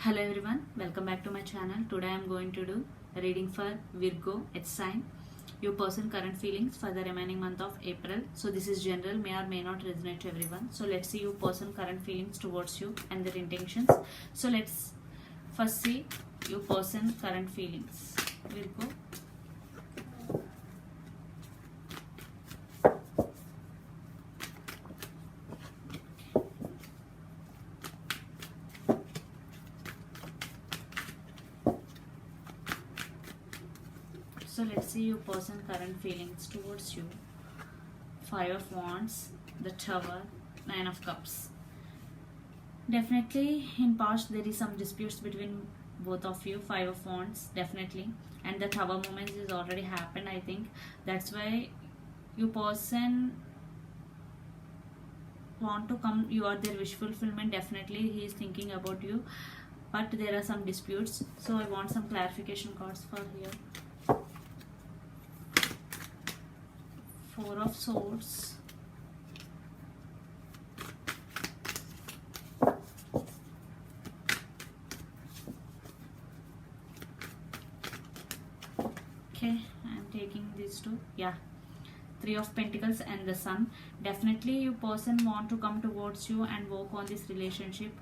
Hello everyone, welcome back to my channel. Today I am going to do a reading for Virgo, H sign, your person current feelings for the remaining month of April. So this is general, may or may not resonate to everyone. So let's see your person current feelings towards you and their intentions. So let's first see your person current feelings. Virgo. So let's see your person current feelings towards you. 5 of Wands, the Tower, 9 of Cups. Definitely in past there is some disputes between both of you. 5 of Wands, definitely, and the Tower moment is already happened. I think that's why your person want to come. You are their wish fulfillment. Definitely he is thinking about you, but there are some disputes. So I want some clarification cards for here. 4 of Swords, okay, I'm taking these two. 3 of Pentacles and the Sun. Definitely your person want to come towards you and work on this relationship.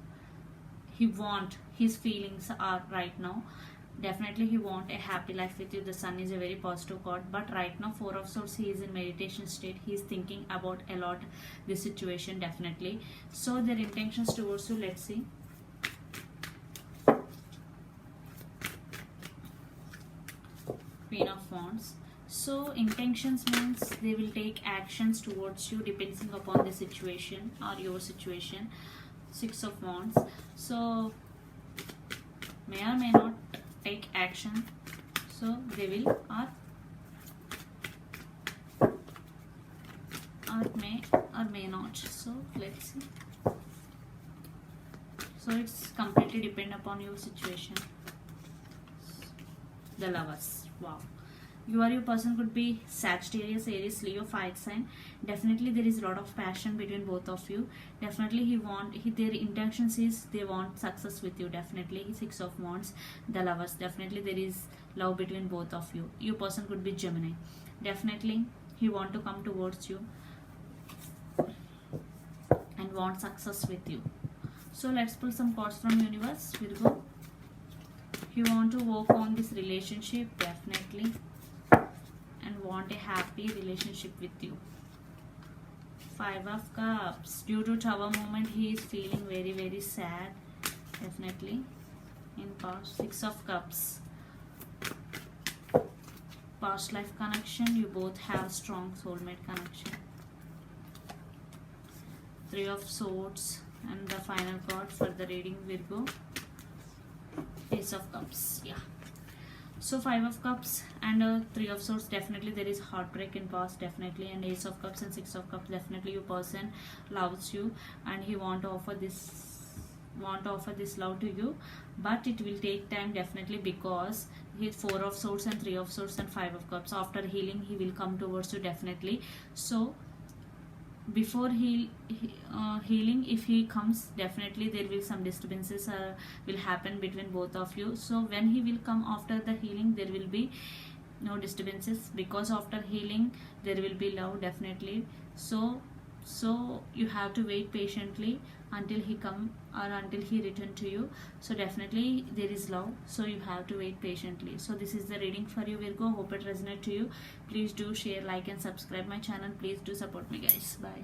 His feelings are right now, definitely he want a happy life with you. The Sun is a very positive card, but right now 4 of Swords, he is in meditation state. He is thinking about a lot this situation, definitely. So their intentions towards you, let's see. Queen of Wands. So intentions means they will take actions towards you depending upon the situation or your situation. 6 of Wands. So may or may not take action, so they will or may not. So let's see. So it's completely depend upon your situation. The Lovers. Wow, your person could be Sagittarius, Aries, Leo, fire sign. Definitely there is a lot of passion between both of you. Definitely their intentions is they want success with you. Definitely 6 of Wands, the Lovers. Definitely there is love between both of you. Your person could be Gemini. Definitely he want to come towards you and want success with you. So let's pull some cards from universe. Virgo, you want to work on this relationship, definitely, and want a happy relationship with you. 5 of Cups. Due to Tower moment, he is feeling very, very sad. Definitely. In past. 6 of Cups. Past life connection. You both have strong soulmate connection. 3 of Swords. And the final card for the reading, Virgo. Ace of Cups. So 5 of Cups and 3 of Swords, definitely there is heartbreak in past, definitely, and Ace of Cups and 6 of Cups, definitely your person loves you and he want to offer this love to you, but it will take time, definitely, because his 4 of Swords and 3 of Swords and 5 of Cups. After healing he will come towards you, definitely. So before healing, if he comes, definitely there will some disturbances will happen between both of you. So when he will come after the healing, there will be no disturbances, because after healing there will be love, definitely. So you have to wait patiently until he come or until he return to you. So definitely there is love, so you have to wait patiently. So this is the reading for you, Virgo. Hope it resonates to you. Please do share, like and subscribe my channel. Please do support me, guys. Bye.